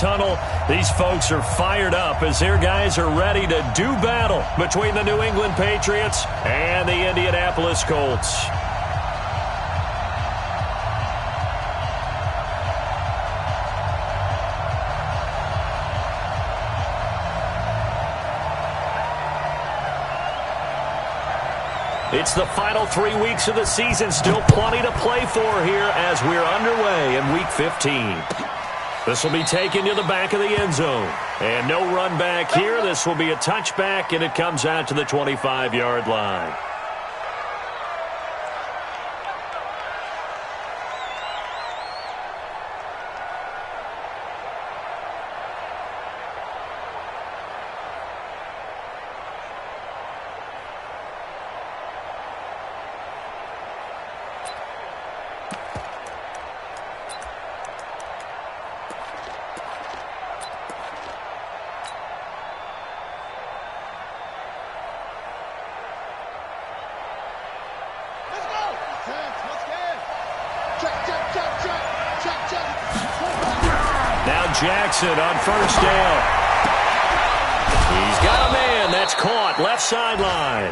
tunnel. These folks are fired up as their guys are ready to do battle between the New England Patriots and the Indianapolis Colts. It's the final 3 weeks of the season. Still plenty to play for here as we're underway in Week 15. This will be taken to the back of the end zone. And no run back here. This will be a touchback, and it comes out to the 25-yard line. Jackson on first down. He's got a man. That's caught. Left sideline.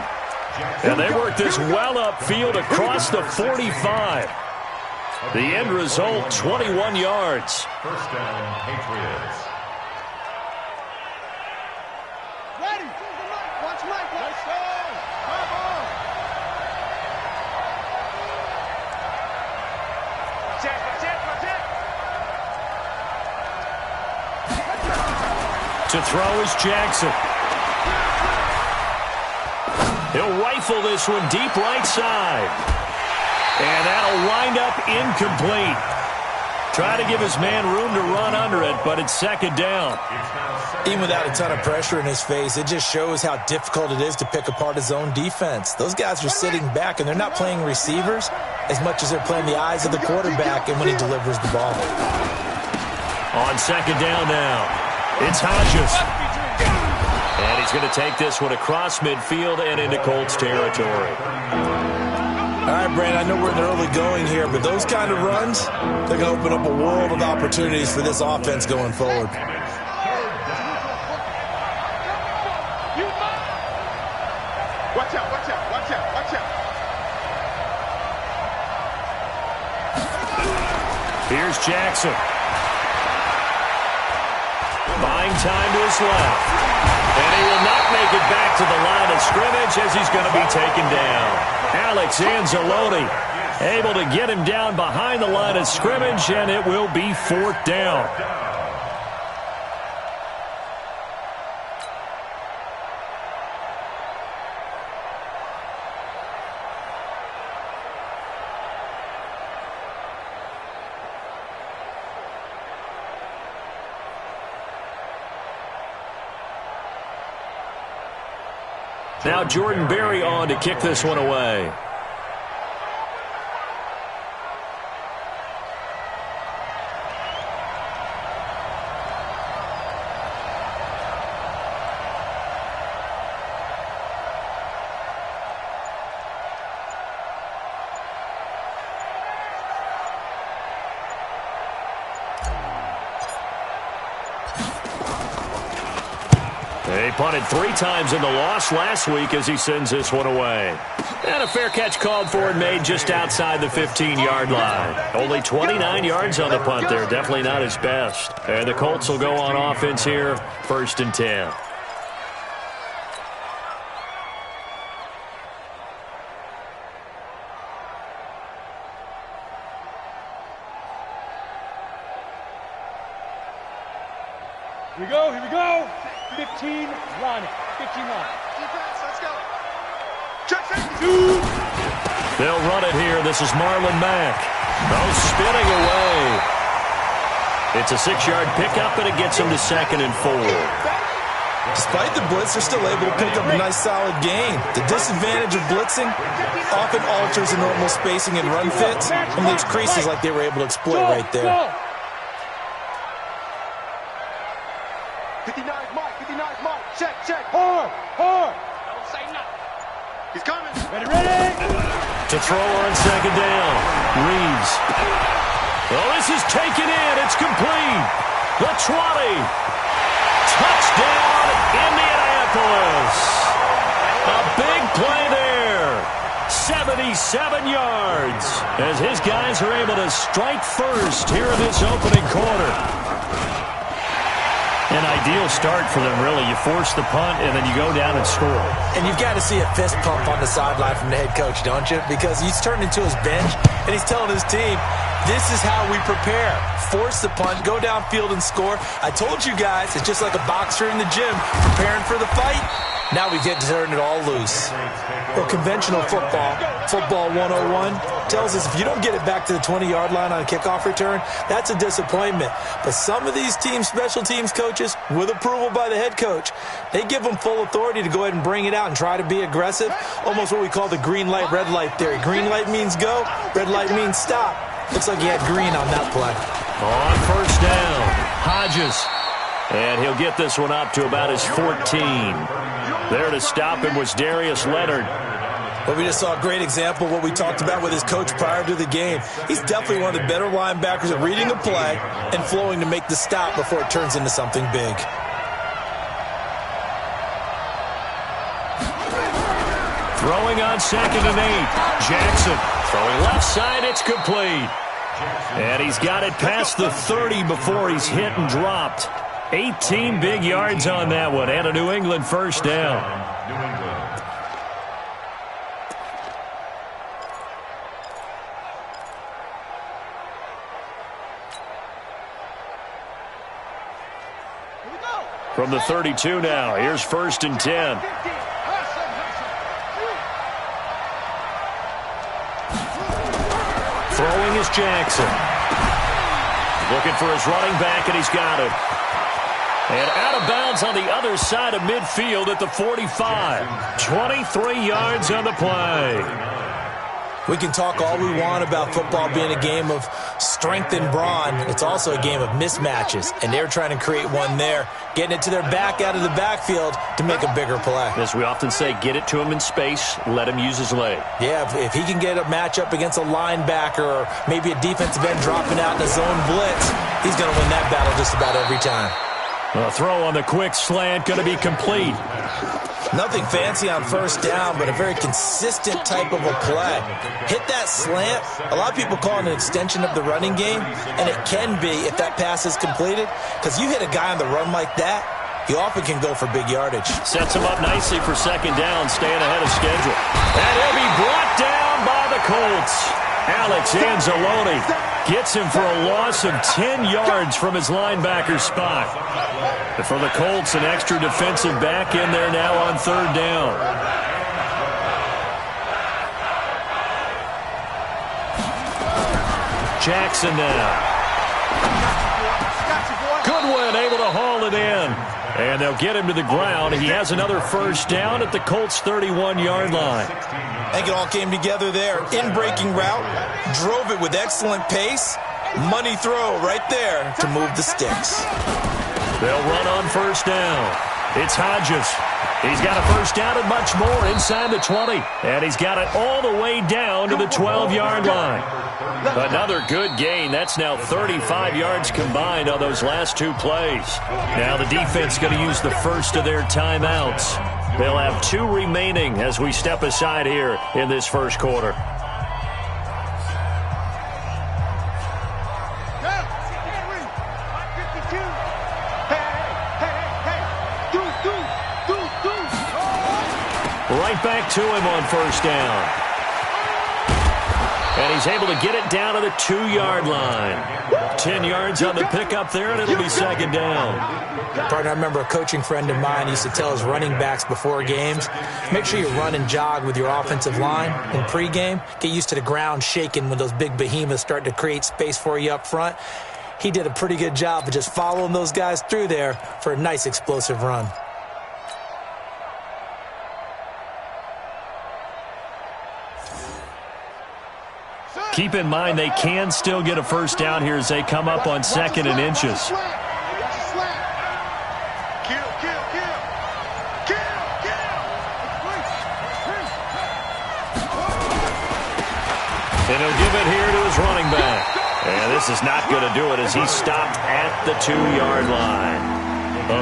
And they work this well upfield across the 45. The end result, 21 yards. First down, Patriots. Ready. Watch right. Let's go. Come on. Check. To throw is Jackson. He'll rifle this one deep right side. And that'll wind up incomplete. Try to give his man room to run under it, but it's second down. Even without a ton of pressure in his face, it just shows how difficult it is to pick apart his own defense. Those guys are sitting back, and they're not playing receivers as much as they're playing the eyes of the quarterback and when he delivers the ball. On second down now. It's Hodges. And he's going to take this one across midfield and into Colts territory. All right, Brand, I know we're in the early going here, but those kind of runs, they're going to open up a world of opportunities for this offense going forward. Watch out. Here's Jackson. Buying time to his left. And he will not make it back to the line of scrimmage as he's going to be taken down. Alex Anzalone able to get him down behind the line of scrimmage, and it will be fourth down. Now Jordan Berry on to kick this one away. They punted 3 times in the loss last week as he sends this one away. And a fair catch called for and made just outside the 15-yard line. Only 29 yards on the punt there. Definitely not his best. And the Colts will go on offense here, 1st and 10. Here we go. 15 line. Defense, let's go. Check. They'll run it here. This is Marlon Mack. Oh, spinning away. It's a 6-yard pickup, and it gets him to 2nd and 4. Despite the blitz, they're still able to pick up a nice solid gain. The disadvantage of blitzing often alters the normal spacing and run fits and leaves creases like they were able to exploit right there. 59 Mike. Check. Hard. Don't say nothing. He's coming. Ready. To throw on 2nd down. Reeves. Oh, this is taken in. It's complete. The 20. Touchdown, Indianapolis. A big play there. 77 yards as his guys are able to strike first here in this opening quarter. An ideal start for them, really. You force the punt, and then you go down and score. And you've got to see a fist pump on the sideline from the head coach, don't you? Because he's turned into his bench, and he's telling his team, this is how we prepare. Force the punt, go downfield and score. I told you guys, it's just like a boxer in the gym preparing for the fight. Now we get to turn it all loose. Well, conventional football 101, tells us if you don't get it back to the 20-yard line on a kickoff return, that's a disappointment. But some of these team special teams coaches, with approval by the head coach, they give them full authority to go ahead and bring it out and try to be aggressive. Almost what we call the green light, red light theory. Green light means go, red light means stop. Looks like he had green on that play. On first down, Hodges. And he'll get this one up to about his 14. There to stop him was Darius Leonard. Well, we just saw a great example of what we talked about with his coach prior to the game. He's definitely one of the better linebackers at reading the play and flowing to make the stop before it turns into something big. Throwing on 2nd and 8. Jackson throwing left side. It's complete. And he's got it past the 30 before he's hit and dropped. 18 big yards on that one, and a New England first down. From the 32 now, here's 1st and 10. Throwing is Jackson. Looking for his running back, and he's got it. And out of bounds on the other side of midfield at the 45. 23 yards on the play. We can talk all we want about football being a game of strength and brawn. It's also a game of mismatches, and they're trying to create one there, getting it to their back out of the backfield to make a bigger play. As we often say, get it to him in space, let him use his leg. Yeah, if he can get a matchup against a linebacker or maybe a defensive end dropping out in a zone blitz, he's going to win that battle just about every time. A throw on the quick slant, going to be complete. Nothing fancy on first down, but a very consistent type of a play. Hit that slant. A lot of people call it an extension of the running game, and it can be if that pass is completed, because you hit a guy on the run like that, he often can go for big yardage. Sets him up nicely for 2nd down, staying ahead of schedule. And he'll be brought down by the Colts. Alex Anzalone gets him for a loss of 10 yards from his linebacker spot. And for the Colts, an extra defensive back in there now on 3rd down. Jackson now. Goodwin able to haul it in. And they'll get him to the ground. He has another first down at the Colts' 31-yard line. I think it all came together there. In-breaking route, drove it with excellent pace. Money throw right there to move the sticks. They'll run on first down. It's Hodges. He's got a first down and much more inside the 20. And he's got it all the way down to the 12-yard line. Another good gain. That's now 35 yards combined on those last 2 plays. Now the defense going to use the first of their timeouts. They'll have 2 remaining as we step aside here in this first quarter. Right back to him on first down. And he's able to get it down to the 2-yard line. 10 yards on the pickup there, and it'll be 2nd down. Partner, I remember a coaching friend of mine used to tell his running backs before games, make sure you run and jog with your offensive line in pregame. Get used to the ground shaking when those big behemoths start to create space for you up front. He did a pretty good job of just following those guys through there for a nice explosive run. Keep in mind they can still get a first down here as they come up on 2nd and inches. And he'll give it here to his running back. And this is not going to do it as he stopped at the 2-yard line.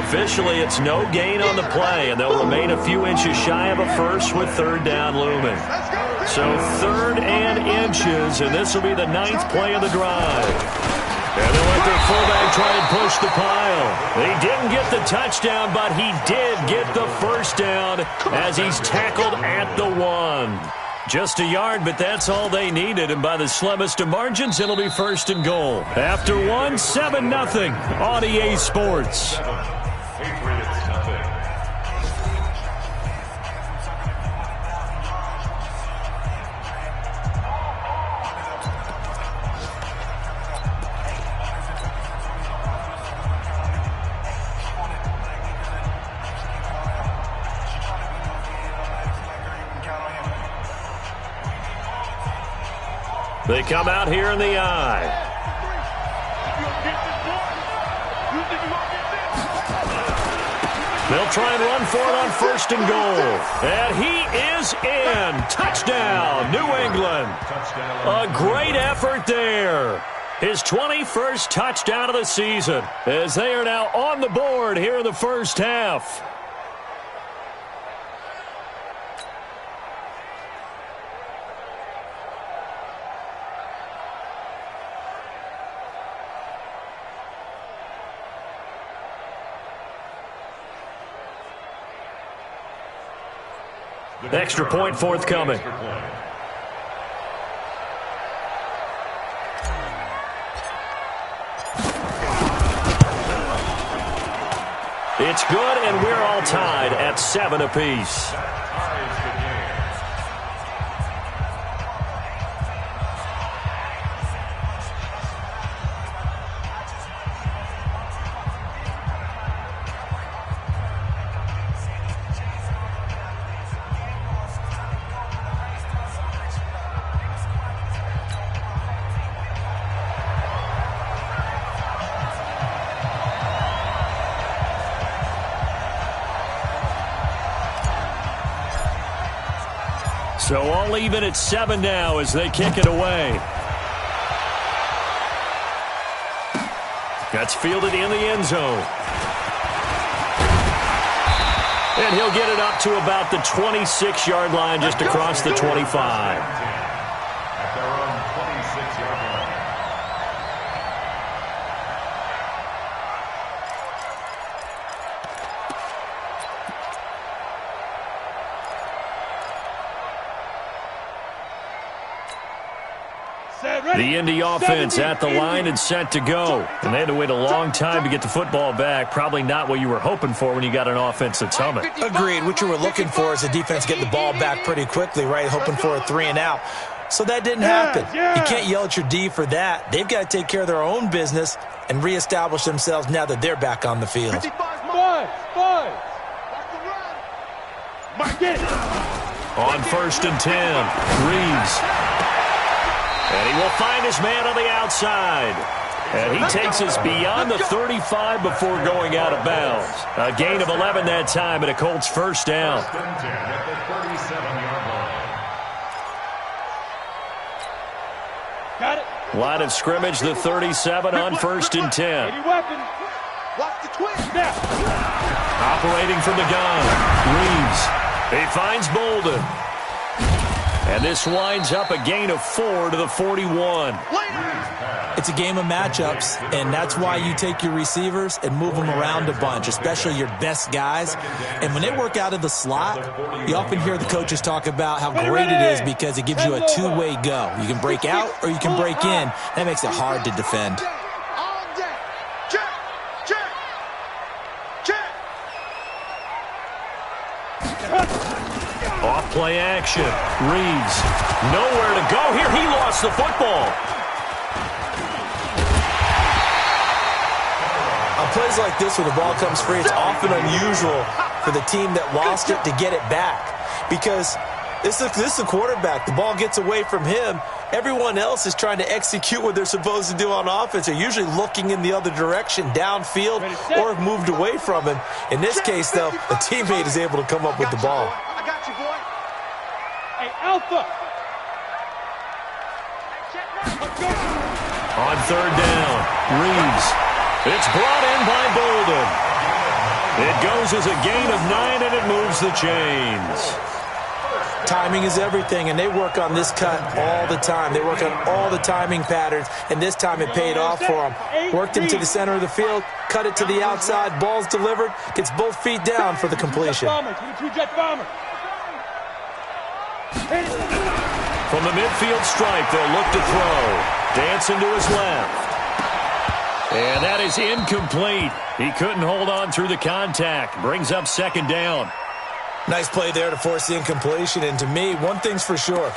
Officially, it's no gain on the play, and they'll remain a few inches shy of a first with third down looming. So 3rd and inches, and this will be the 9th play of the drive. And they'll let their fullback try and push the pile. He didn't get the touchdown, but he did get the first down as he's tackled at the 1. Just a yard, but that's all they needed. And by the slimmest of margins, it'll be 1st and goal. After 1, 7-0 on EA Sports. Patriots nothing. They come out here in the eye. They'll try and run for it on 1st and goal. And he is in. Touchdown, New England. A great effort there. His 21st touchdown of the season as they are now on the board here in the first half. Extra point forthcoming. It's good, and we're all tied at 7 apiece. So all even at 7 now as they kick it away. That's fielded in the end zone. And he'll get it up to about the 26-yard line, just across the 25. At their own 26-yard line. The Indy offense at the line and set to go. And they had to wait a long time to get the football back. Probably not what you were hoping for when you got an offense that's humming. Agreed. What you were looking for is the defense getting the ball back pretty quickly, right? Hoping for a 3 and out. So that didn't happen. You can't yell at your D for that. They've got to take care of their own business and reestablish themselves now that they're back on the field. On 1st and 10, Reeves. And he will find his man on the outside. And he takes us beyond the 35 before going out of bounds. A gain of 11 that time and a Colts first down. First and 10 at the 37-yard line. Got it. Line of scrimmage, the 37 on 1st and 10. Watch the twist now. Operating from the gun, Reeves. He finds Bolden. And this winds up a gain of 4 to the 41. It's a game of matchups, and that's why you take your receivers and move them around a bunch, especially your best guys. And when they work out of the slot, you often hear the coaches talk about how great it is because it gives you a two-way go. You can break out or you can break in. That makes it hard to defend. Off play action. Reeves. Nowhere to go here. He lost the football. On plays like this where the ball comes free, it's often unusual for the team that lost it to get it back. Because this is a quarterback. The ball gets away from him. Everyone else is trying to execute what they're supposed to do on offense. They're usually looking in the other direction, downfield, or have moved away from him. In this case, though, a teammate is able to come up with the ball. I got you, boy. Hey, Alpha. On third down, Reeves. It's brought in by Bolden. It goes as a gain of 9, and it moves the chains. Timing is everything, and they work on this cut all the time. They work on all the timing patterns, and this time it paid off for them. Worked him to the center of the field, cut it to the outside, ball's delivered, gets both feet down for the completion. From the midfield stripe, they'll look to throw. Dancing to his left. And that is incomplete. He couldn't hold on through the contact. Brings up second down. Nice play there to force the incompletion. And to me, one thing's for sure.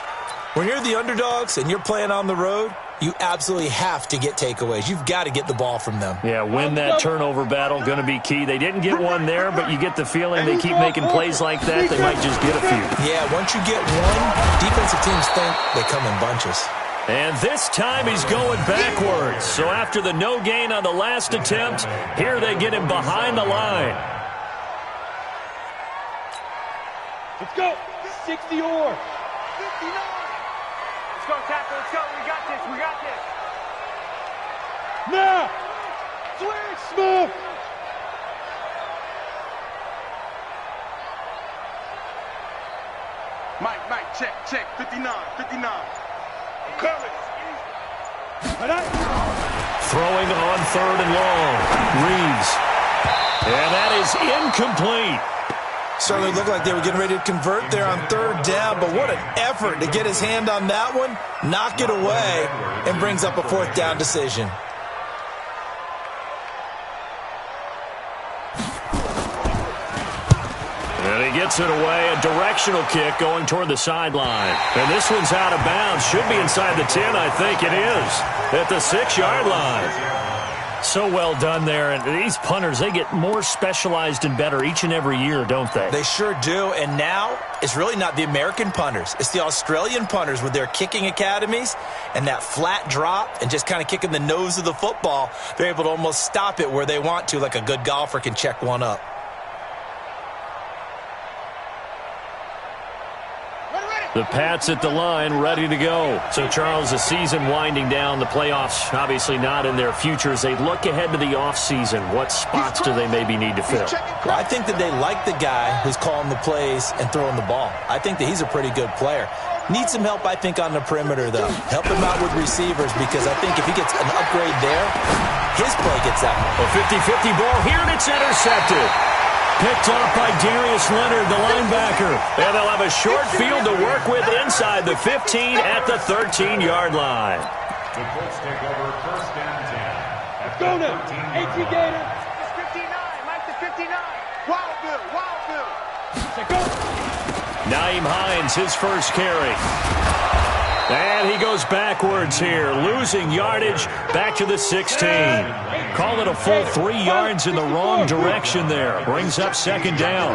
When you're the underdogs and you're playing on the road, you absolutely have to get takeaways. You've got to get the ball from them. Yeah, win that turnover battle, going to be key. They didn't get one there, but you get the feeling they keep making plays like that, they might just get a few. Yeah, once you get one, defensive teams think they come in bunches. And this time he's going backwards. So after the no gain on the last attempt, here they get him behind the line. Let's go. 60 or 59. Let's go, tackle. Let's go. We got this. We got this. Now. Switch. Smooth. Mike, check. 59. I'm coming. Throwing on third and long. Reeves. And that is incomplete. Certainly looked like they were getting ready to convert there on third down, but what an effort to get his hand on that one, knock it away, and brings up a fourth down decision. And he gets it away, a directional kick going toward the sideline. And this one's out of bounds. Should be inside the 10, I think it is, at the 6-yard line. So well done there. And these punters, they get more specialized and better each and every year, don't they? They sure do. And now it's really not the American punters. It's the Australian punters with their kicking academies and that flat drop and just kind of kicking the nose of the football. They're able to almost stop it where they want to, like a good golfer can check one up. The Pats at the line, ready to go. So, Charles, the season winding down, the playoffs obviously not in their futures. They look ahead to the offseason. What spots do they maybe need to fill? Well, I think that they like the guy who's calling the plays and throwing the ball. I think that he's a pretty good player. Needs some help, I think, on the perimeter, though. Help him out with receivers because I think if he gets an upgrade there, his play gets out. A 50-50 ball here, and it's intercepted. Picked off by Darius Leonard, the linebacker. And they'll have a short field to work with inside the 15 at the 13-yard line. The Colts take over first and 10. Let's go now. 18 Gator. It's 59. Mike, the 59. Wild Bill. Let's go. Naeem Hines, his first carry. And he goes backwards here, losing yardage back to the 16. Call it a full 3 yards in the wrong direction there. Brings up second down.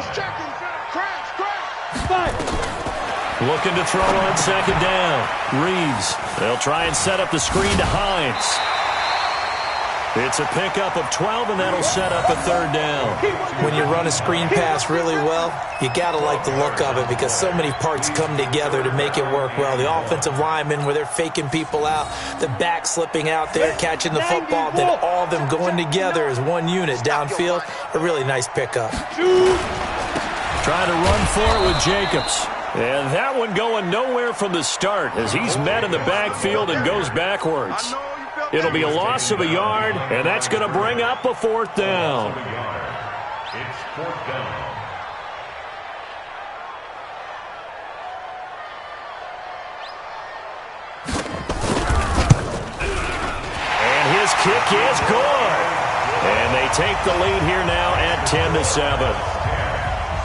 Looking to throw on second down. Reeves. They'll try and set up the screen to Hines. It's a pickup of 12, and that'll set up a third down. When you run a screen pass really well, you got to like the look of it because so many parts come together to make it work well. The offensive linemen where they're faking people out, the back slipping out there, catching the football, then all of them going together as one unit downfield. A really nice pickup. Trying to run for it with Jacobs. And that one going nowhere from the start as he's met in the backfield and goes backwards. It'll be a loss of a yard, and that's going to bring up a fourth down. It's fourth down. And his kick is good. And they take the lead here now at 10-7.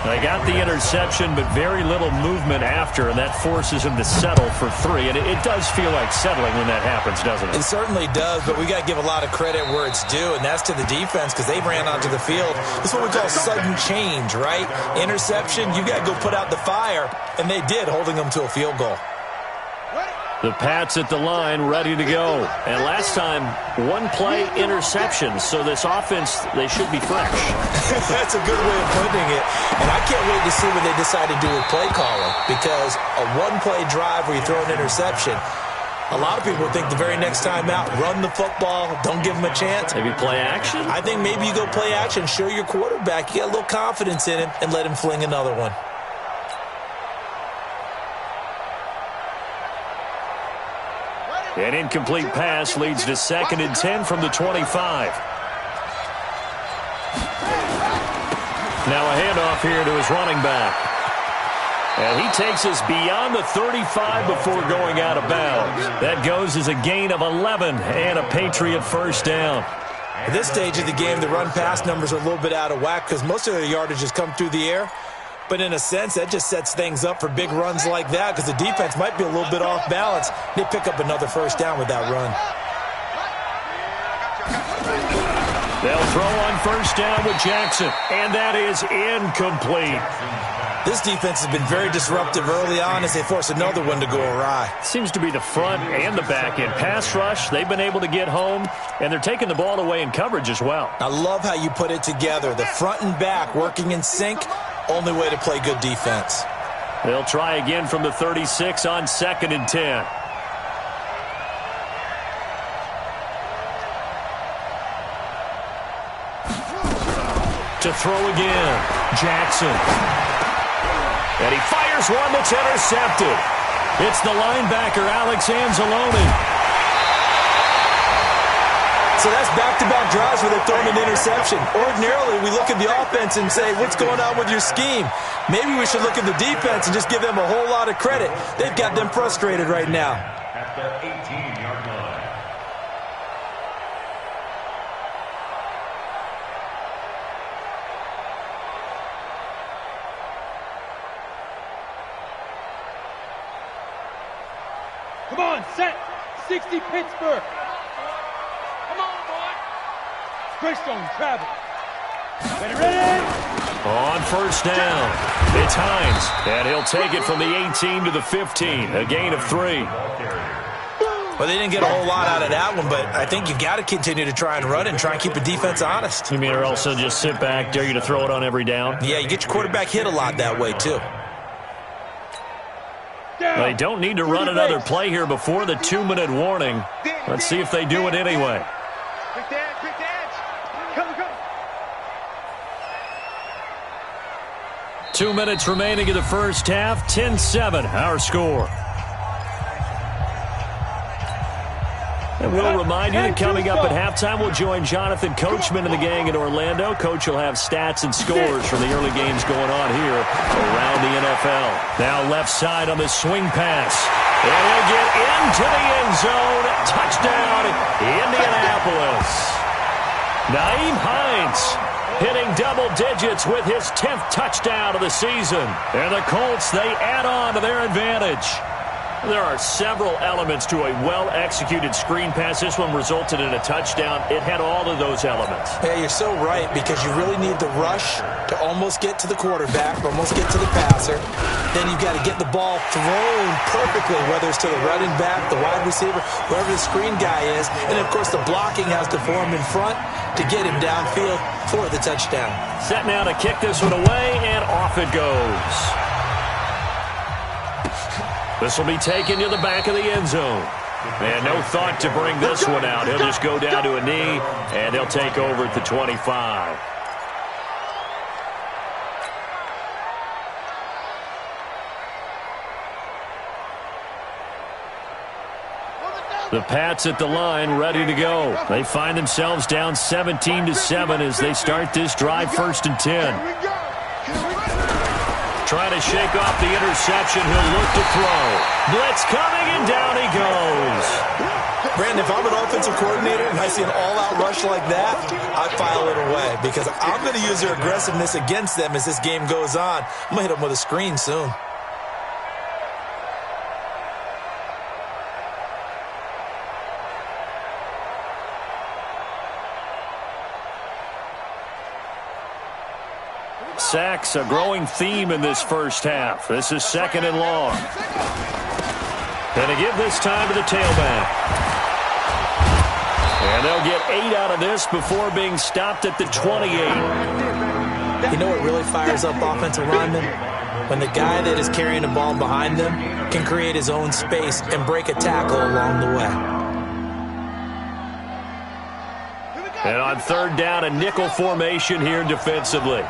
They got the interception, but very little movement after, and that forces him to settle for 3. And it does feel like settling when that happens, doesn't it? It certainly does, but we got to give a lot of credit where it's due, and that's to the defense because they ran onto the field. This is what we call sudden change, right? Interception, you got to go put out the fire, and they did, holding them to a field goal. The Pats at the line, ready to go. And last time, one-play interception. So this offense, they should be fresh. That's a good way of putting it. And I can't wait to see what they decide to do with play calling because a one-play drive where you throw an interception, A lot of people think the very next time out, run the football, don't give him a chance. Maybe play action? I think maybe you go play action, show your quarterback you got a little confidence in him, and let him fling another one. An incomplete pass leads to 2nd and 10 from the 25. Now a handoff here to his running back. And he takes us beyond the 35 before going out of bounds. That goes as a gain of 11 and a Patriot first down. At this stage of the game, the run-pass numbers are a little bit out of whack because most of their yardage has come through the air. But in a sense, that just sets things up for big runs like that because the defense might be a little bit off balance. They pick up another first down with that run. They'll throw on first down with Jackson, and that is incomplete. This defense has been very disruptive early on as they force another one to go awry. Seems to be the front and the back end. Pass rush, they've been able to get home, and they're taking the ball away in coverage as well. I love how you put it together. The front and back working in sync, only way to play good defense. They'll try again from the 36 on 2nd and 10. To throw again, Jackson. And he fires one that's intercepted. It's the linebacker, Alex Anzalone. So that's back-to-back drives where they're throwing an interception. Ordinarily, we look at the offense and say, what's going on with your scheme? Maybe we should look at the defense and just give them a whole lot of credit. They've got them frustrated right now. At the 18-yard line. Come on, set. 60 Pittsburgh. Come on, boy. Christian travel. Ready? On first down, it's Hines, and he'll take it from the 18 to the 15, a gain of 3. Well, they didn't get a whole lot out of that one, but I think you've got to continue to try and run and try and keep the defense honest. You mean or also just sit back, dare you to throw it on every down? Yeah, you get your quarterback hit a lot that way, too. They don't need to run another play here before the 2-minute warning. Let's see if they do it anyway. Quick dance, quick dance. Come. 2 minutes remaining in the first half. 10-7, our score. And we'll remind you that coming up at halftime, we'll join Jonathan Coachman and the gang in Orlando. Coach will have stats and scores from the early games going on here around the NFL. Now left side on the swing pass. And he'll get into the end zone. Touchdown, Indianapolis. Nyheim Hines hitting double digits with his 10th touchdown of the season. And the Colts, they add on to their advantage. There are several elements to a well-executed screen pass. This one resulted in a touchdown. It had all of those elements. Yeah, you're so right, because you really need the rush to almost get to the quarterback, almost get to the passer. Then you've got to get the ball thrown perfectly, whether it's to the running back, the wide receiver, whoever the screen guy is. And, of course, the blocking has to form in front to get him downfield for the touchdown. Set now to kick this one away, and off it goes. This will be taken to the back of the end zone. And no thought to bring this one out. He'll just go down to a knee, and they'll take over at the 25. The Pats at the line, ready to go. They find themselves down 17-7 as they start this drive, 1st and 10. Trying to shake off the interception. He'll look to throw. Blitz coming, and down he goes. Brandon, if I'm an offensive coordinator and I see an all-out rush like that, I file it away because I'm going to use their aggressiveness against them as this game goes on. I'm going to hit them with a screen soon. Sacks, a growing theme in this first half. This is 2nd and long. And to give this time to the tailback. And they'll get 8 out of this before being stopped at the 28. You know what really fires up offensive linemen? when the guy that is carrying the ball behind them can create his own space and break a tackle along the way. And on third down, a nickel formation here defensively.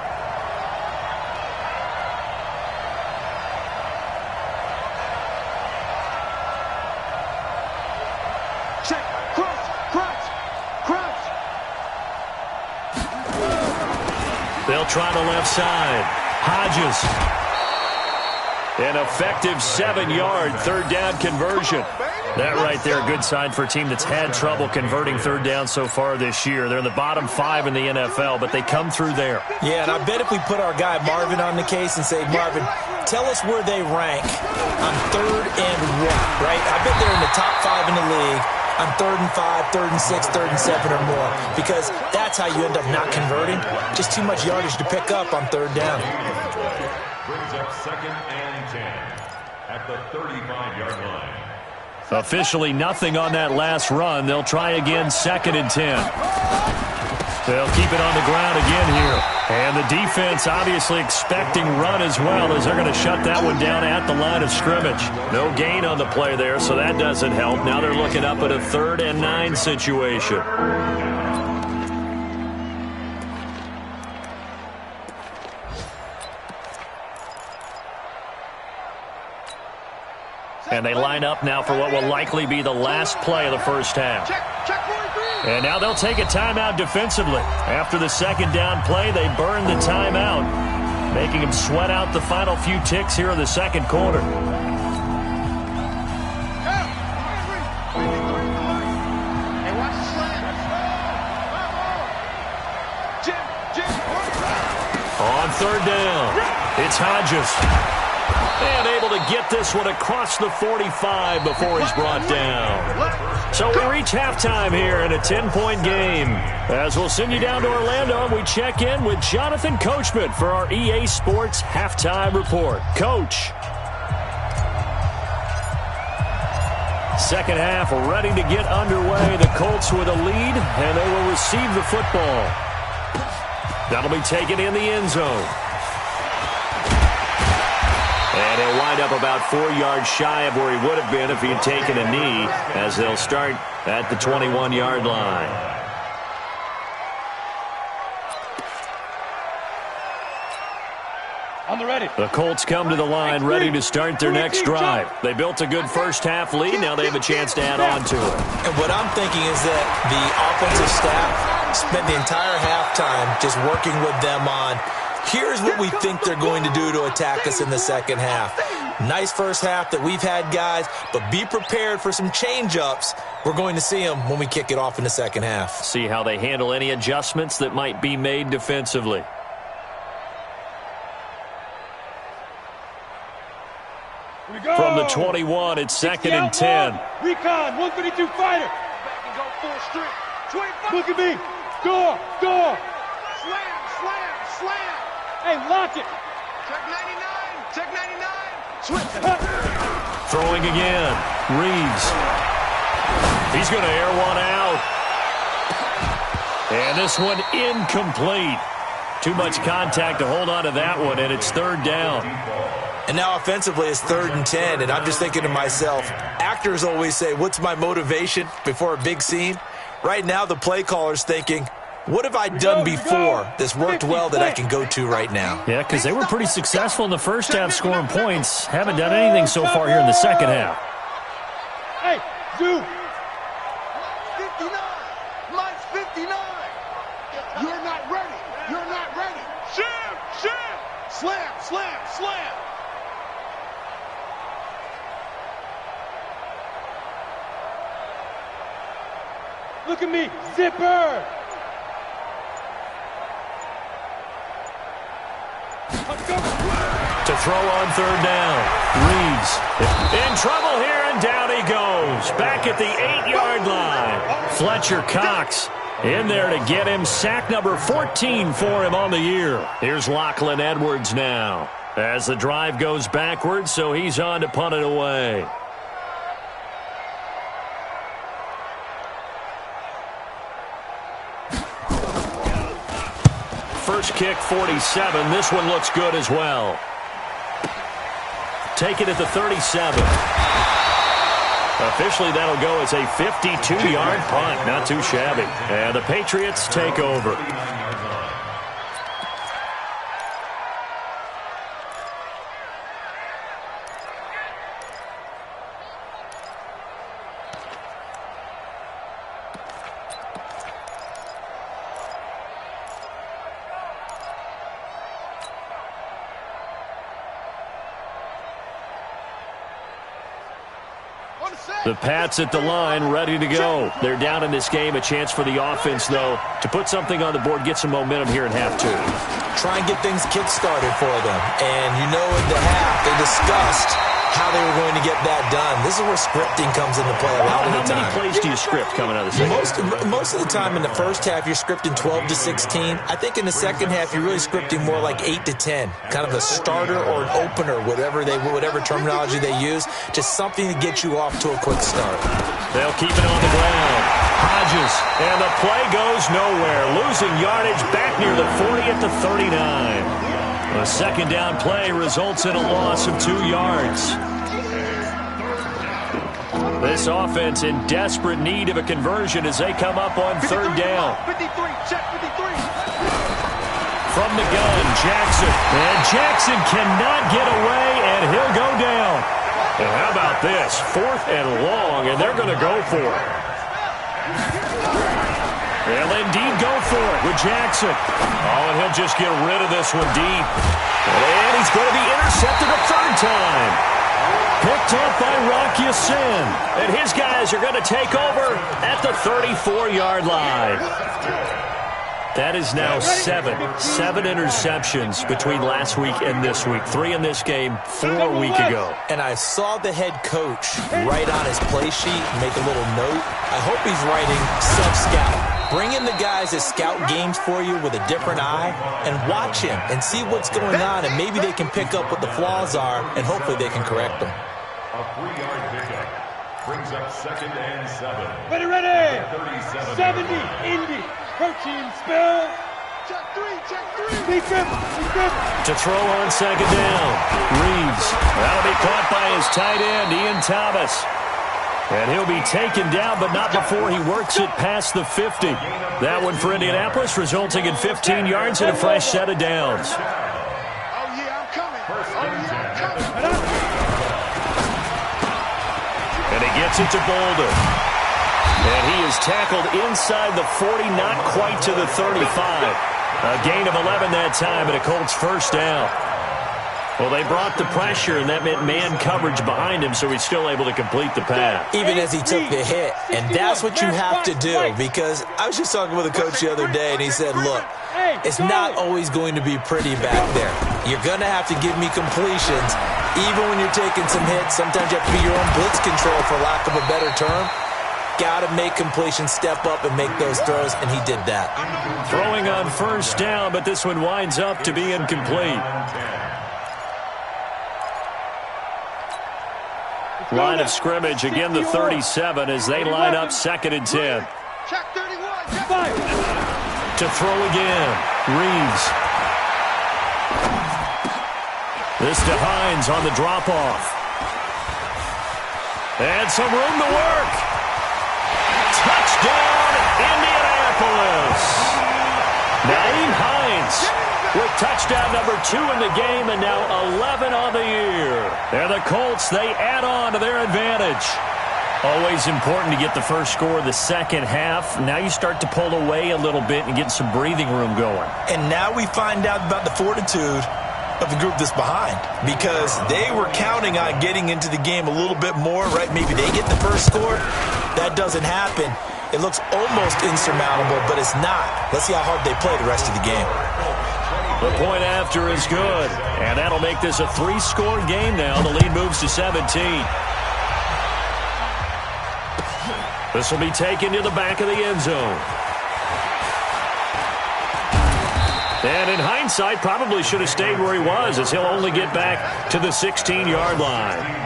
Check. Crunch. They'll try the left side. Hodges. An effective 7-yard third down conversion. That right there, a good sign for a team that's had trouble converting third down so far this year. They're in the bottom 5 in the NFL, but they come through there. Yeah, and I bet if we put our guy Marvin on the case and say, Marvin, tell us where they rank on 3rd and 1, right? I bet they're in the top 5 in the league on 3rd and 5, 3rd and 6, 3rd and 7 or more, because that's how you end up not converting. Just too much yardage to pick up on third down. Brings up 2nd and 10 at the 35-yard line. Officially nothing on that last run. They'll try again, 2nd and 10. They'll keep it on the ground again here. And the defense obviously expecting run as well, as they're going to shut that one down at the line of scrimmage. No gain on the play there, so that doesn't help. Now they're looking up at a 3rd and 9 situation. And they line up now for what will likely be the last play of the first half. And now they'll take a timeout defensively. After the 2nd down play, they burn the timeout, making them sweat out the final few ticks here in the 2nd quarter. On 3rd down, it's Hodges. And able to get this one across the 45 before he's brought down. So we reach halftime here in a 10-point game. As we'll send you down to Orlando, and we check in with Jonathan Coachman for our EA Sports Halftime Report. Coach. Second half ready to get underway. The Colts with a lead, and they will receive the football. That'll be taken in the end zone. And he'll wind up about 4 yards shy of where he would have been if he had taken a knee, as they'll start at the 21-yard line. On the ready. The Colts come to the line ready to start their next drive. They built a good first-half lead. Now they have a chance to add on to it. And what I'm thinking is that the offensive staff spent the entire halftime just working with them on, here's what we think they're going to do to attack us in the second half. Nice first half that we've had, guys, but be prepared for some change-ups. We're going to see them when we kick it off in the second half. See how they handle any adjustments that might be made defensively. From the 21, it's 2nd and 10. Recon, 132 fighter. Back and go full strength. 25. Look at me. Score. Slam. Hey, lock it. Check 99. Switch. Throwing again. Reeves. He's going to air one out. And this one incomplete. Too much contact to hold on to that one, and it's 3rd down. And now offensively it's 3rd and 10, and I'm just thinking to myself, actors always say, what's my motivation before a big scene? Right now the play caller's thinking, what have I done before that's worked well that I can go to right now? Yeah, because they were pretty successful in the first half scoring points. Haven't done anything so far here in the second half. Hey, Zoo. 59. Mine's 59. You're not ready. Sham. Slam. Look at me, zipper. To throw on 3rd down. Reeves in trouble here, and down he goes. Back at the 8-yard line. Fletcher Cox in there to get him. Sack number 14 for him on the year. Here's Lachlan Edwards now, as the drive goes backwards, so he's on to punt it away. First kick, 47. This one looks good as well. take it at the 37. Officially, that'll go as a 52-yard punt. Not too shabby. And the Patriots take over. The Pats at the line, ready to go. They're down in this game. A chance for the offense, though, to put something on the board, get some momentum here in half two. Try and get things kick-started for them. And you know in the half, they discussed how they were going to get that done. This is where scripting comes into play a lot of the time. How many plays do you script coming out of the second? Most of the time in the first half, you're scripting 12 to 16. I think in the second half, you're really scripting more like 8 to 10. Kind of a starter or an opener, whatever terminology they use. Just something to get you off to a quick start. They'll keep it on the ground. Hodges, and the play goes nowhere. Losing yardage back near the 40 at the 39. A second down play results in a loss of 2 yards. This offense in desperate need of a conversion as they come up on third down. 53, check 53. From the gun, Jackson. And Jackson cannot get away, and he'll go down. And how about this? 4th and long, and they're going to go for it. They'll indeed go for it with Jackson. Oh, and he'll just get rid of this one deep. And he's going to be intercepted a third time. Picked up by Rock Ya-Sin. And his guys are going to take over at the 34-yard line. That is now 7 interceptions between last week and this week. 3 in this game, 4 a week ago. And I saw the head coach write on his play sheet, make a little note. I hope he's writing sub-scout. Bring in the guys that scout games for you with a different eye and watch him and see what's going on, and maybe they can pick up what the flaws are, and hopefully they can correct them. A 3-yard pickup brings up 2nd and 7. Ready. 37. 70, Indy. Protein spill. Check 3. Deep grip. To throw on second down. Reeves. That'll be caught by his tight end, Ian Thomas. And he'll be taken down, but not before he works it past the 50. That one for Indianapolis, resulting in 15 yards and a fresh set of downs. Oh, yeah, I'm coming. And he gets it to Boulder. And he is tackled inside the 40, not quite to the 35. A gain of 11 that time, and a Colts first down. Well, they brought the pressure, and that meant man coverage behind him, so he's still able to complete the pass. Even as he took the hit. And that's what you have to do, because I was just talking with a coach the other day, and he said, look, it's not always going to be pretty back there. You're going to have to give me completions. Even when you're taking some hits, sometimes you have to be your own blitz control, for lack of a better term. Got to make completions, step up, and make those throws, and he did that. Throwing on first down, but this one winds up to be incomplete. Line of scrimmage, again the 37 as they line up 2nd and 10. Check 31. To throw again, Reeves. This to Hines on the drop-off. And some room to work. Touchdown, Indianapolis. Nyheim Hines with touchdown number 2 in the game, and now 11 on the year. And the Colts, they add on to their advantage. Always important to get the first score of the second half. Now you start to pull away a little bit and get some breathing room going. And now we find out about the fortitude of the group that's behind, because they were counting on getting into the game a little bit more, right? Maybe they get the first score. That doesn't happen. It looks almost insurmountable, but it's not. Let's see how hard they play the rest of the game. The point after is good, and that'll make this a 3-score game now. The lead moves to 17. This will be taken to the back of the end zone. And in hindsight, probably should have stayed where he was, as he'll only get back to the 16-yard line.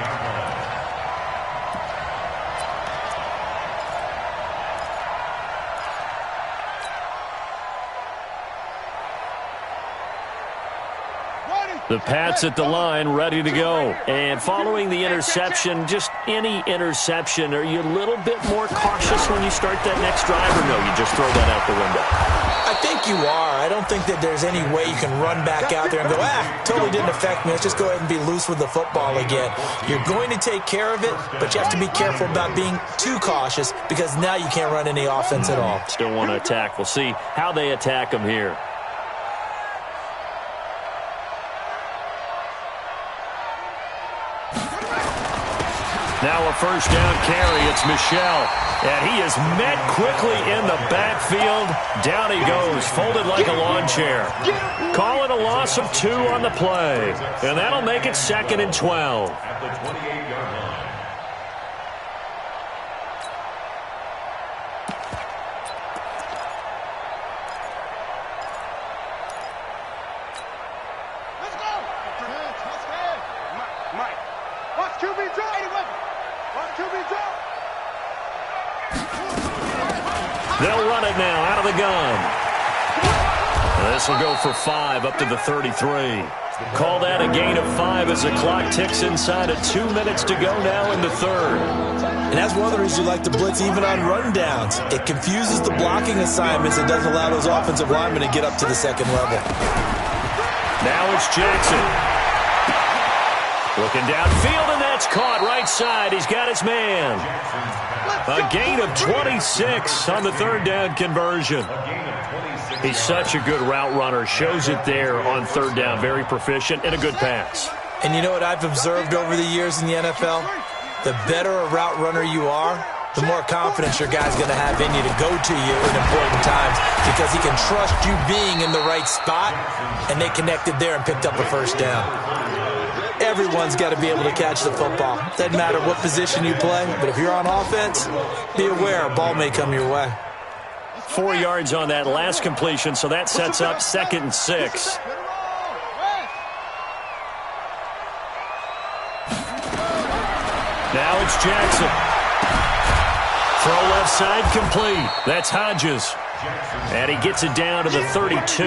The Pats at the line, ready to go. And following the interception, just any interception, are you a little bit more cautious when you start that next drive, or no, you just throw that out the window? I think you are. I don't think that there's any way you can run back out there and go, totally didn't affect me. Let's just go ahead and be loose with the football again. You're going to take care of it, but you have to be careful about being too cautious because now you can't run any offense at all. Still want to attack. We'll see how they attack them here. Now a first down carry. It's Michel. And he is met quickly in the backfield. Down he goes, folded like a lawn chair. Call it a loss of 2 on the play. And that'll make it 2nd and 12. At the 28-yard line. Let's go. Mike, watch QB draw. Watch QB draw. They'll run it now out of the gun. This will go for 5 up to the 33. Call that a gain of 5 as the clock ticks inside of 2 minutes to go now in the third. And that's one of the reasons you like to blitz even on rundowns. It confuses the blocking assignments. It doesn't allow those offensive linemen to get up to the second level. Now it's Jackson. Looking downfield, and that's caught right side. He's got his man. A gain of 26 on the third down conversion. He's such a good route runner. Shows it there on third down. Very proficient and a good pass. And you know what I've observed over the years in the NFL? The better a route runner you are, the more confidence your guy's going to have in you to go to you in important times because he can trust you being in the right spot, and they connected there and picked up a first down. Everyone's got to be able to catch the football. Doesn't matter what position you play, but if you're on offense, be aware a ball may come your way. 4 yards on that last completion, so that sets up 2nd and 6. Now it's Jackson. Throw left side complete. That's Hodges. And he gets it down to the 32.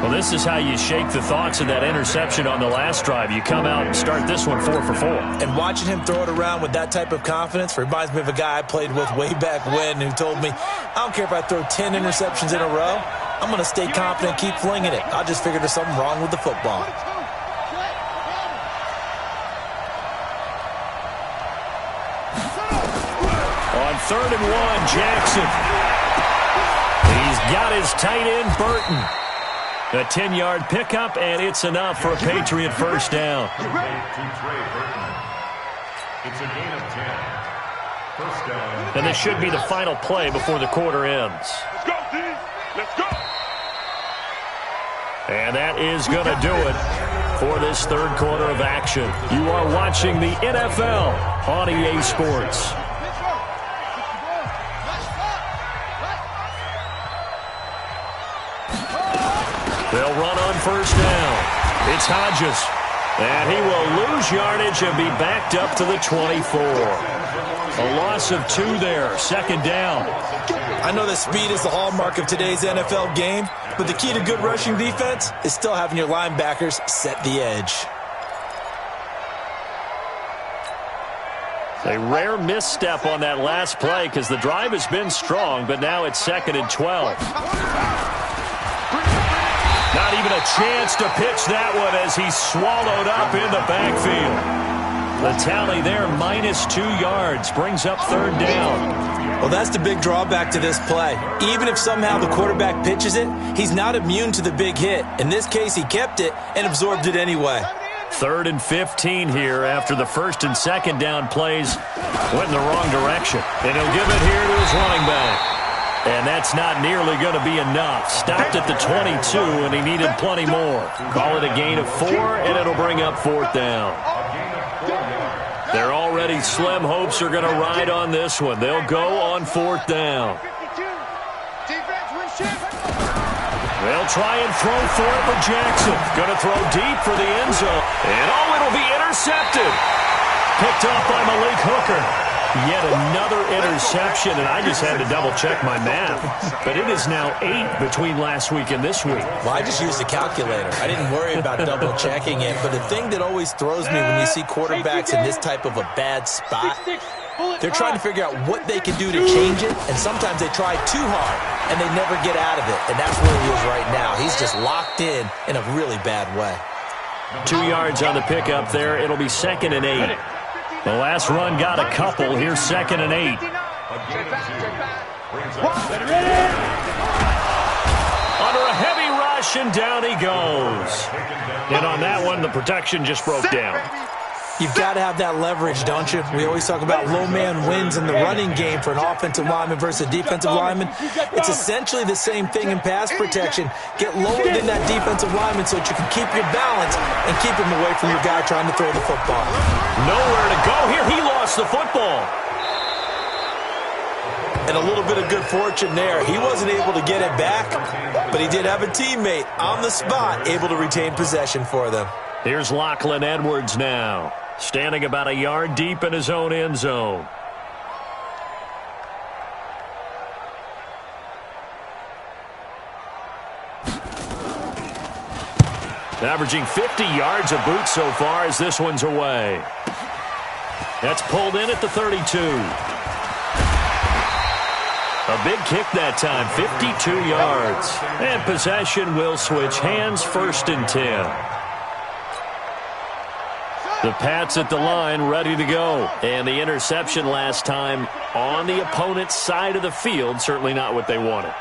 Well, this is how you shake the thoughts of that interception on the last drive. You come out and start this one 4 for 4. And watching him throw it around with that type of confidence reminds me of a guy I played with way back when who told me, I don't care if I throw 10 interceptions in a row. I'm going to stay confident, keep flinging it. I just figured there's something wrong with the football. On 3rd and 1, Jackson. He's got his tight end, Burton. A 10-yard pickup, and it's enough for a Patriot first down. To Trey Burton. It's a gain of 10. First down. And this should be the final play before the quarter ends. Let's go, D. Let's go. And that is going to do it for this third quarter of action. You are watching the NFL on EA Sports. They'll run on first down. It's Hodges. And he will lose yardage and be backed up to the 24. A loss of 2 there. 2nd down. I know that speed is the hallmark of today's NFL game, but the key to good rushing defense is still having your linebackers set the edge. A rare misstep on that last play because the drive has been strong, but now it's 2nd and 12. Not even a chance to pitch that one as he's swallowed up in the backfield. The tally there, -2 yards, brings up 3rd down. Well, that's the big drawback to this play. Even if somehow the quarterback pitches it, he's not immune to the big hit. In this case, he kept it and absorbed it anyway. 3rd and 15 here after the 1st and 2nd down plays went in the wrong direction. And he'll give it here to his running back. And that's not nearly going to be enough. Stopped at the 22, and he needed plenty more. Call it a gain of 4, and it'll bring up 4th down. Their already slim hopes are going to ride on this one. They'll go on 4th down. They'll try and throw for it with Jackson. Going to throw deep for the end zone. And, it'll be intercepted. Picked off by Malik Hooker. Yet another interception, and I just had to double-check my math. But it is now 8 between last week and this week. Well, I just used a calculator. I didn't worry about double-checking it. But the thing that always throws me when you see quarterbacks in this type of a bad spot, they're trying to figure out what they can do to change it, and sometimes they try too hard, and they never get out of it. And that's where he is right now. He's just locked in a really bad way. 2 yards on the pickup there. It'll be 2nd and 8. The last run got a couple. Here's 2nd and 8. Under a heavy rush, and down he goes. And on that one, the protection just broke down. You've got to have that leverage, don't you? We always talk about low man wins in the running game for an offensive lineman versus a defensive lineman. It's essentially the same thing in pass protection. Get lower than that defensive lineman so that you can keep your balance and keep him away from your guy trying to throw the football. Nowhere to go here. He lost the football. And a little bit of good fortune there. He wasn't able to get it back, but he did have a teammate on the spot able to retain possession for them. Here's Lachlan Edwards now, standing about a yard deep in his own end zone. Averaging 50 yards a boot so far as this one's away. That's pulled in at the 32. A big kick that time, 52 yards. And possession will switch hands, 1st and 10. The Pats at the line, ready to go. And the interception last time on the opponent's side of the field, certainly not what they wanted.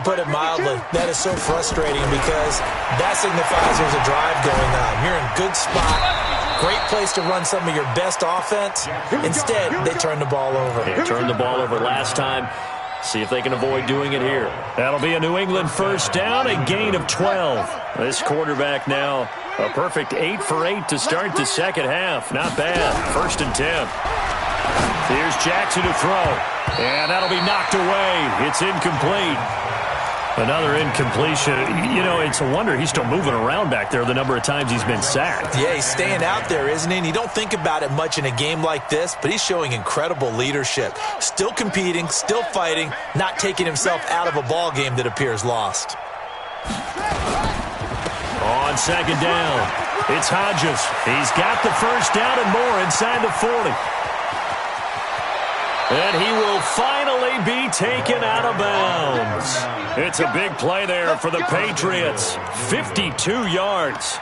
Put it mildly, that is so frustrating because that signifies there's a drive going on. You're in good spot, great place to run some of your best offense. Instead, they turn the ball over. They turned the ball over last time. See if they can avoid doing it here. That'll be a New England 1st down, a gain of 12. This quarterback now a perfect 8 for 8 to start the second half. Not bad. 1st and 10. Here's Jackson to throw. And that'll be knocked away. It's incomplete. Another incompletion. You know, it's a wonder he's still moving around back there the number of times he's been sacked. Yeah, he's staying out there, isn't he? And you don't think about it much in a game like this, but he's showing incredible leadership. Still competing, still fighting, not taking himself out of a ball game that appears lost. On 2nd down, it's Hodges. He's got the 1st down and more inside the 40. And he will finally be taken out of bounds. It's a big play there for the Patriots. 52 yards.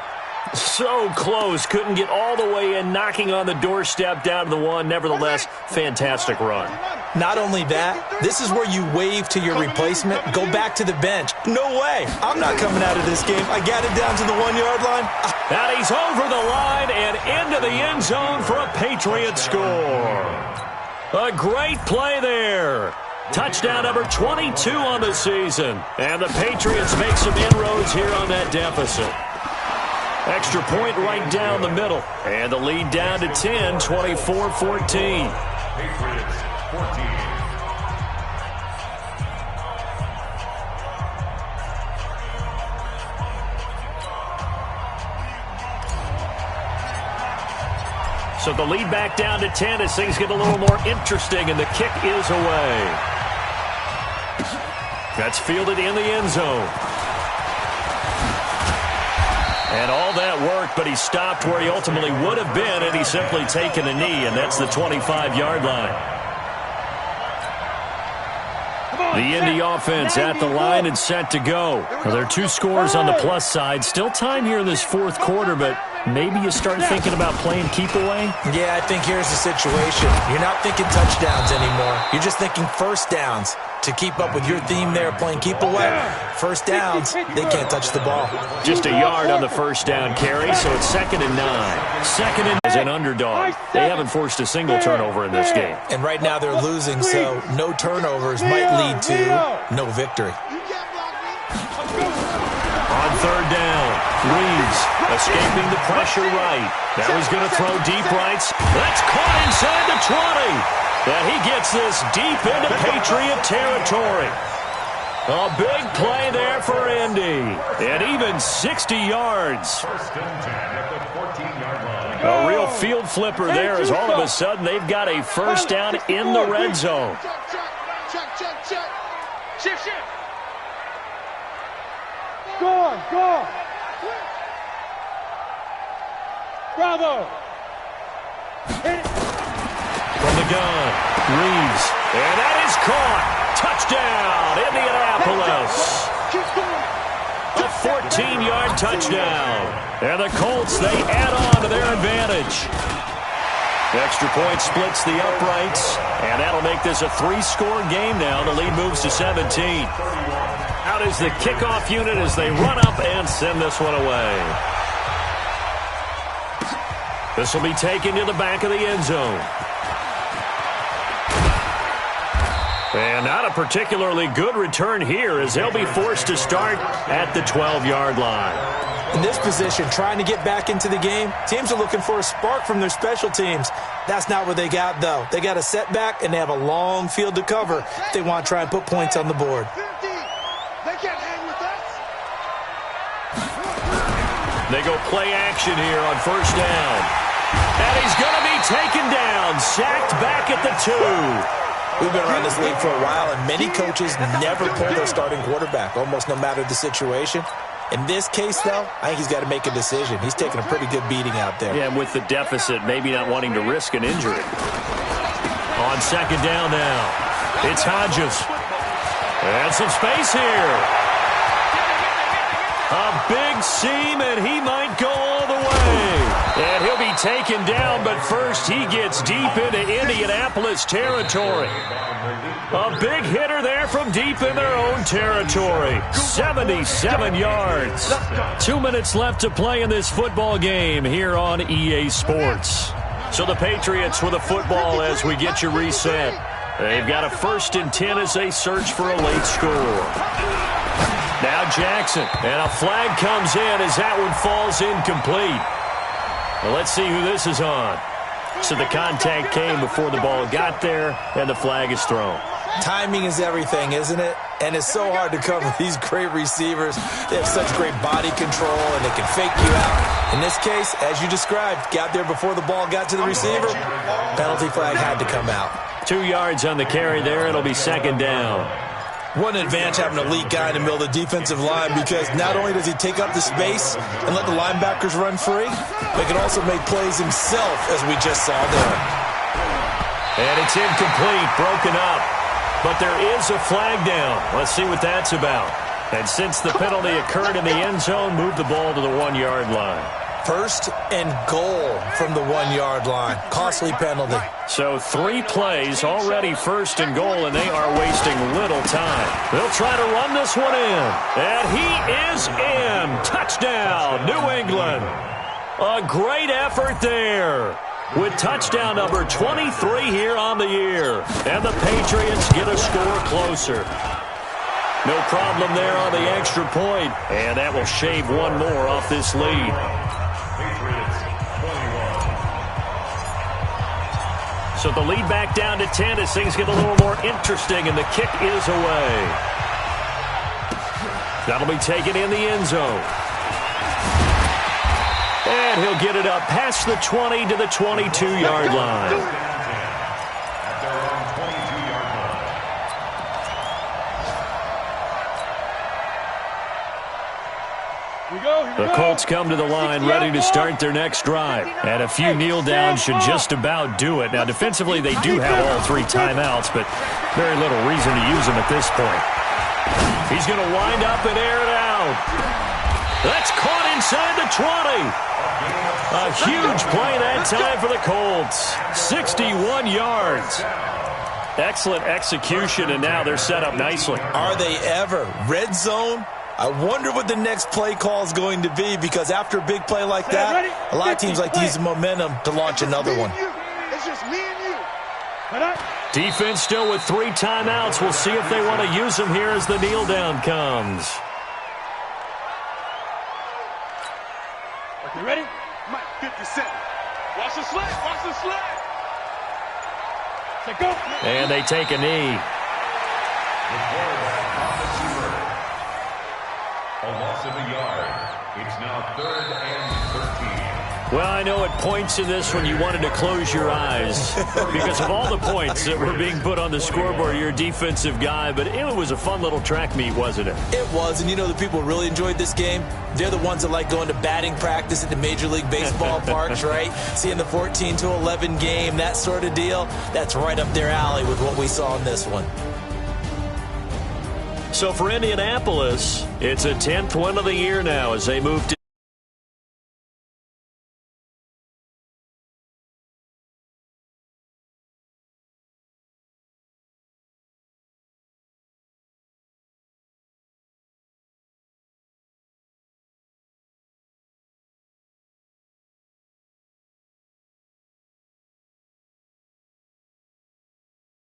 So close. Couldn't get all the way in, knocking on the doorstep down to the 1. Nevertheless, fantastic run. Not only that, this is where you wave to your replacement. Go back to the bench. No way. I'm not coming out of this game. I got it down to the 1-yard line. And he's over the line and into the end zone for a Patriot score. A great play there. Touchdown number 22 on the season. And the Patriots make some inroads here on that deficit. Extra point right down the middle. And the lead down to 10, 24-14. Patriots 14. So the lead back down to 10 as things get a little more interesting, and the kick is away. That's fielded in the end zone. And all that worked, but he stopped where he ultimately would have been, and he's simply taken a knee, and that's the 25-yard line. The Indy offense at the line and set to go. Well, there are 2 scores on the plus side. Still time here in this 4th quarter, but maybe you start thinking about playing keep away? Yeah, I think here's the situation. You're not thinking touchdowns anymore. You're just thinking 1st downs. To keep up with your theme there, playing keep away, 1st downs, they can't touch the ball. Just a yard on the 1st down carry, so it's 2nd and 9. 2nd and as an underdog. They haven't forced a single turnover in this game. And right now they're losing, so no turnovers might lead to no victory. On 3rd down, Reeves escaping the pressure right. Now he's going to throw deep rights. That's caught inside the 20. And he gets this deep into Patriot territory. A big play there for Indy. And even 60 yards. 1st and 10 at the 14-yard line. A real field flipper there as all of a sudden they've got a first down in the red zone. Check. Shift. Go. Bravo. Hit it. From the gun, Reeves. And that is caught. Touchdown, Indianapolis. A 14-yard touchdown. And the Colts, they add on to their advantage. Extra point splits the uprights, and that'll make this a 3-score game now. The lead moves to 17. Out is the kickoff unit as they run up and send this one away. This will be taken to the back of the end zone. And not a particularly good return here as they'll be forced to start at the 12-yard line. In this position, trying to get back into the game, teams are looking for a spark from their special teams. That's not what they got, though. They got a setback, and they have a long field to cover if they want to try and put points on the board. 50. They can't hang with us. They go play action here on first down. And he's going to be taken down, sacked back at the 2. We've been around this league for a while, and many coaches never pull their starting quarterback, almost no matter the situation. In this case, though, I think he's got to make a decision. He's taking a pretty good beating out there. Yeah, and with the deficit, maybe not wanting to risk an injury. On second down now, it's Hodges. And some space here. A big seam, and he might go all the way. And he'll be taken down, but first he gets deep into Indianapolis territory. A big hitter there from deep in their own territory. 77 yards. 2 minutes left to play in this football game here on EA Sports. So the Patriots with a football as we get you reset. They've got a 1st and 10 as they search for a late score. Now Jackson, and a flag comes in as that one falls incomplete. Well, let's see who this is on. So the contact came before the ball got there, and the flag is thrown. Timing is everything, isn't it? And it's so hard to cover these great receivers. They have such great body control, and they can fake you out. In this case, as you described, got there before the ball got to the receiver. Penalty flag had to come out. 2 yards on the carry there. It'll be second down. What an advantage having an elite guy in the middle of the defensive line, because not only does he take up the space and let the linebackers run free, but he can also make plays himself, as we just saw there. And it's incomplete, broken up. But there is a flag down. Let's see what that's about. And since the penalty occurred in the end zone, move the ball to the 1-yard line. 1st and goal from the 1-yard line. Costly penalty. So 3 plays, already 1st and goal, and they are wasting little time. They'll try to run this one in. And he is in. Touchdown, New England. A great effort there. With touchdown number 23 here on the year. And the Patriots get a score closer. No problem there on the extra point. And that will shave one more off this lead. So the lead back down to 10 as things get a little more interesting, and the kick is away. That'll be taken in the end zone. And he'll get it up past the 20 to the 22-yard line. The Colts come to the line ready to start their next drive. And a few kneel downs should just about do it. Now, defensively, they do have all 3 timeouts, but very little reason to use them at this point. He's going to wind up and air it out. That's caught inside the 20. A huge play that time for the Colts. 61 yards. Excellent execution, and now they're set up nicely. Are they ever? Red zone? I wonder what the next play call is going to be, because after a big play like that, a lot of teams like to use the momentum to launch another one. It's just me and you. Defense still with 3 timeouts. We'll see if they want to use them here as the kneel down comes. You ready? Mike, 50 Cent. Watch the sled. Watch the sled. Say go. And they take a knee. A loss of a yard. It's now 3rd and 13. Well, I know at points in this when you wanted to close your eyes because of all the points that were being put on the scoreboard. You're a defensive guy, but it was a fun little track meet, wasn't it? It was, and you know the people who really enjoyed this game? They're the ones that like going to batting practice at the Major League Baseball parks, right? Seeing the 14-11 game, that sort of deal. That's right up their alley with what we saw in this one. So for Indianapolis, it's a 10th win of the year now as they move to